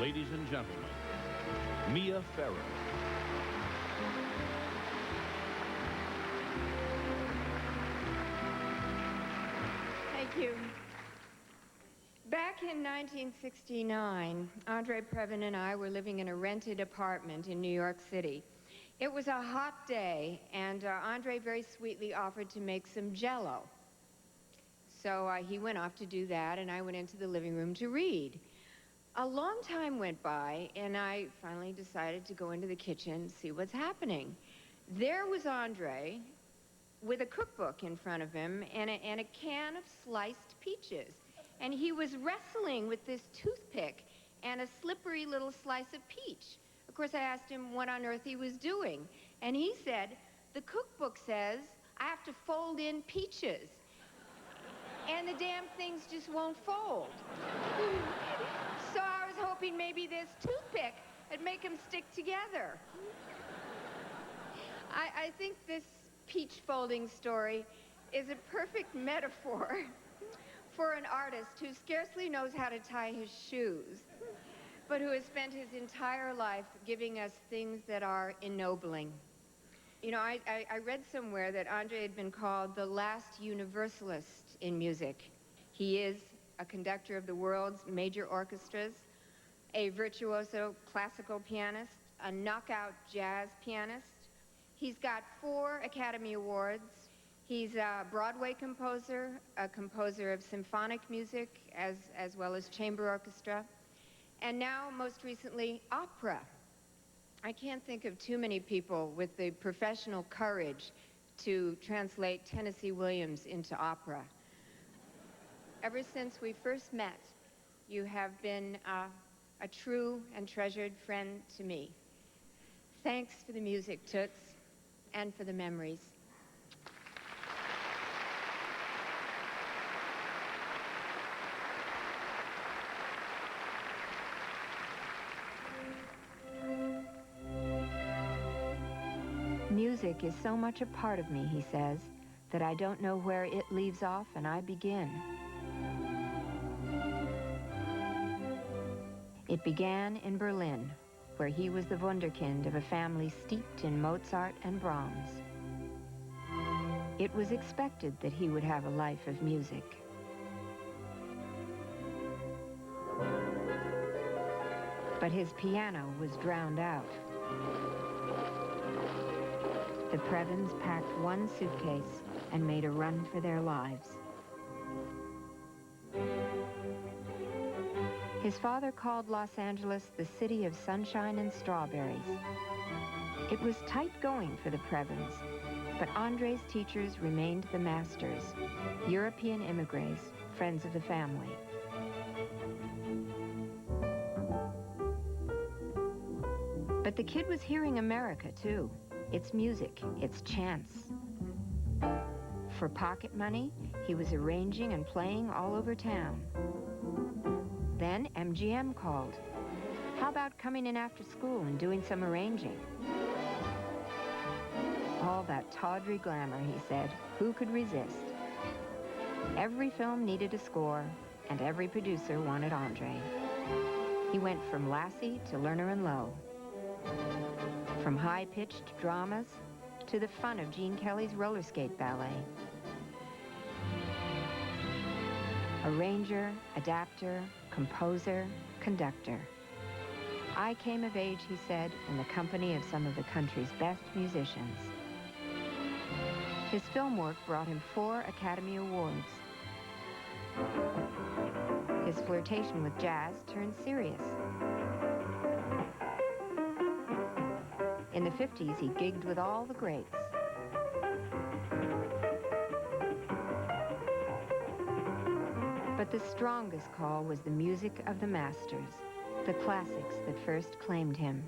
Ladies and gentlemen, Mia Farrow. Thank you. Back in 1969, Andre Previn and I were living in a rented apartment in New York City. It was a hot day, and Andre very sweetly offered to make some Jell-O. So he went off to do that, and I went into the living room to read. A long time went by, and I finally decided to go into the kitchen and see what's happening. There was Andre with a cookbook in front of him and a can of sliced peaches. And he was wrestling with this toothpick and a slippery little slice of peach. Of course, I asked him what on earth he was doing. And he said, the cookbook says I have to fold in peaches. And the damn things just won't fold. So I was hoping maybe this toothpick would make them stick together. I think this peach folding story is a perfect metaphor for an artist who scarcely knows how to tie his shoes, but who has spent his entire life giving us things that are ennobling. You know, I read somewhere that Andre had been called the last universalist in music. He is a conductor of the world's major orchestras, a virtuoso classical pianist, a knockout jazz pianist. He's got 4 Academy Awards. He's a Broadway composer, a composer of symphonic music as well as chamber orchestra, and now, most recently, opera. I can't think of too many people with the professional courage to translate Tennessee Williams into opera. Ever since we first met, you have been a true and treasured friend to me. Thanks for the music, Toots, and for the memories. Music is so much a part of me, he says, that I don't know where it leaves off and I begin. It began in Berlin, where he was the wunderkind of a family steeped in Mozart and Brahms. It was expected that he would have a life of music. But his piano was drowned out. The Previns packed one suitcase and made a run for their lives. His father called Los Angeles the city of sunshine and strawberries. It was tight going for the Previns, but Andre's teachers remained the masters, European immigrants, friends of the family. But the kid was hearing America, too. Its music, its chants. For pocket money, he was arranging and playing all over town. Then MGM called. How about coming in after school and doing some arranging? All that tawdry glamour, he said. Who could resist? Every film needed a score, and every producer wanted Andre. He went from Lassie to Lerner and Loewe. From high-pitched dramas to the fun of Gene Kelly's roller skate ballet. Arranger, adapter, composer, conductor. I came of age, he said, in the company of some of the country's best musicians. His film work brought him 4 Academy Awards. His flirtation with jazz turned serious. In the 50s, he gigged with all the greats. But the strongest call was the music of the masters, the classics that first claimed him.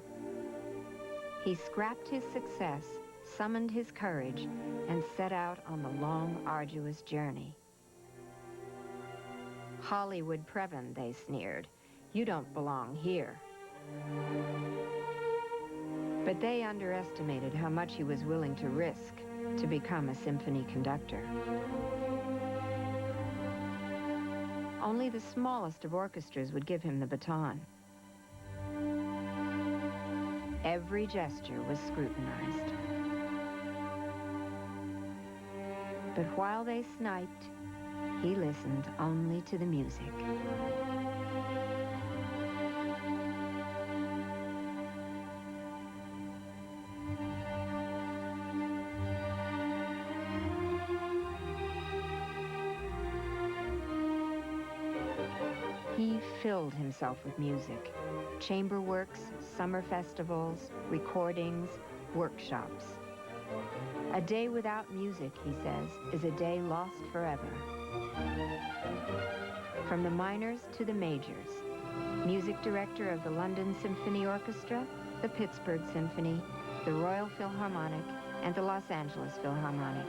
He scrapped his success, summoned his courage, and set out on the long, arduous journey. Hollywood Previn, they sneered. You don't belong here. But they underestimated how much he was willing to risk to become a symphony conductor. Only the smallest of orchestras would give him the baton. Every gesture was scrutinized. But while they sniped, he listened only to the music. He filled himself with music. Chamber works, summer festivals, recordings, workshops. A day without music, he says, is a day lost forever. From the minors to the majors, music director of the London Symphony Orchestra, the Pittsburgh Symphony, the Royal Philharmonic, and the Los Angeles Philharmonic.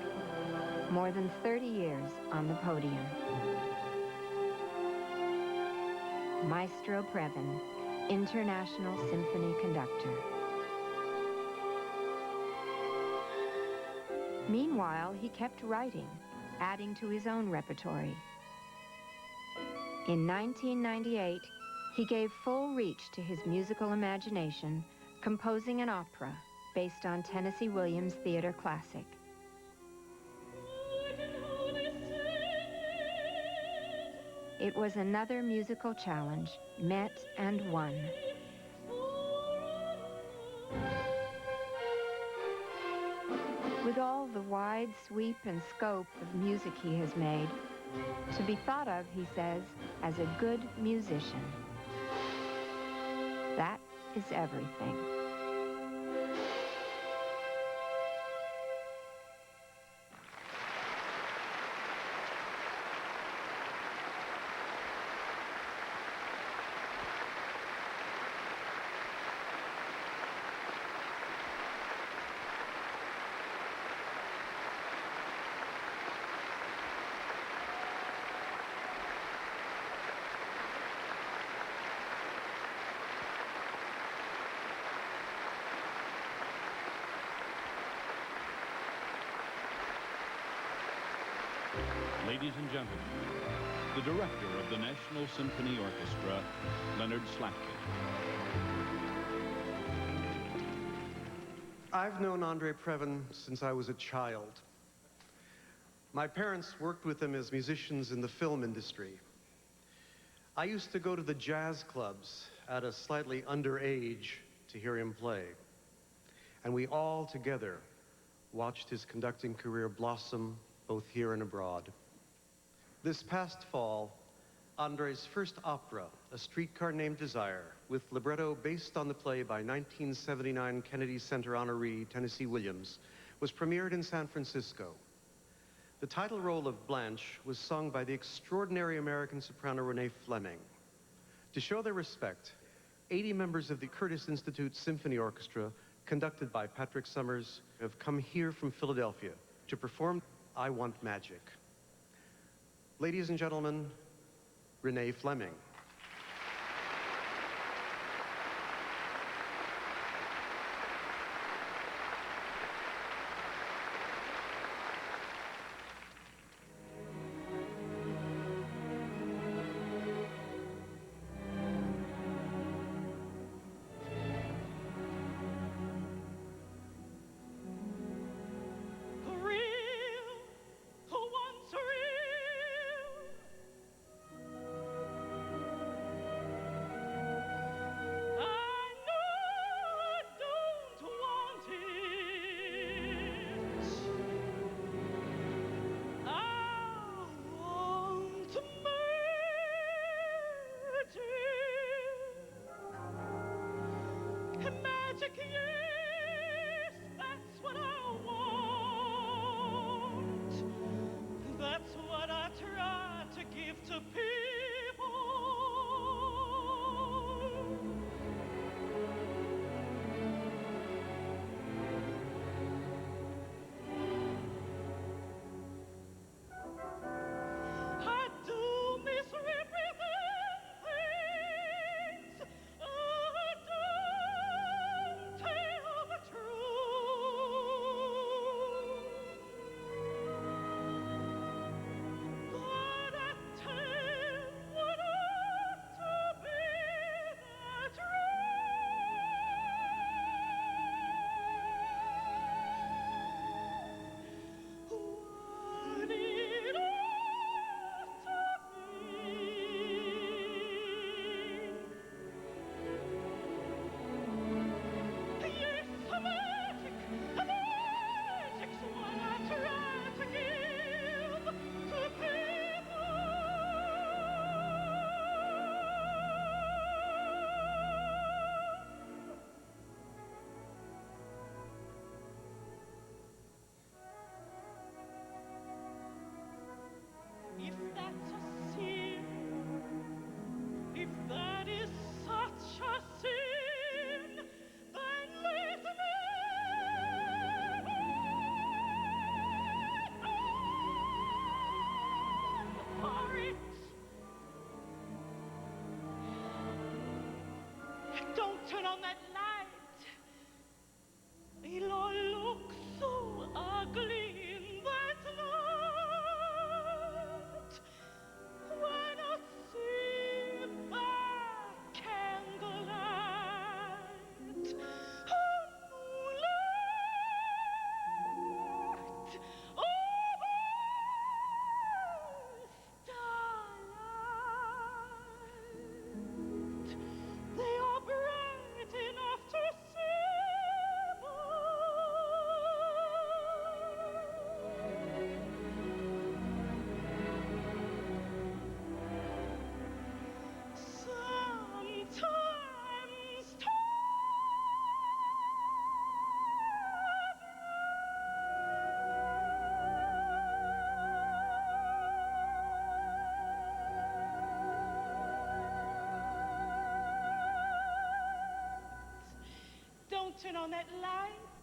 More than 30 years on the podium. Maestro Previn, international symphony conductor. Meanwhile, he kept writing, adding to his own repertory. In 1998, he gave full reach to his musical imagination, composing an opera based on Tennessee Williams' theater classic. It was another musical challenge, met and won. With all the wide sweep and scope of music he has made, to be thought of, he says, as a good musician. That is everything. Ladies and gentlemen, the director of the National Symphony Orchestra, Leonard Slatkin. I've known Andre Previn since I was a child. My parents worked with him as musicians in the film industry. I used to go to the jazz clubs at a slightly underage to hear him play. And we all together watched his conducting career blossom both here and abroad. This past fall, Andre's first opera, A Streetcar Named Desire, with libretto based on the play by 1979 Kennedy Center honoree Tennessee Williams, was premiered in San Francisco. The title role of Blanche was sung by the extraordinary American soprano Renee Fleming. To show their respect, 80 members of the Curtis Institute Symphony Orchestra, conducted by Patrick Summers, have come here from Philadelphia to perform I Want Magic. Ladies and gentlemen, Renee Fleming. Magic, yes, that's what I want. That's what I try to give to people. I do misrepresent things. I don't take turn on that light.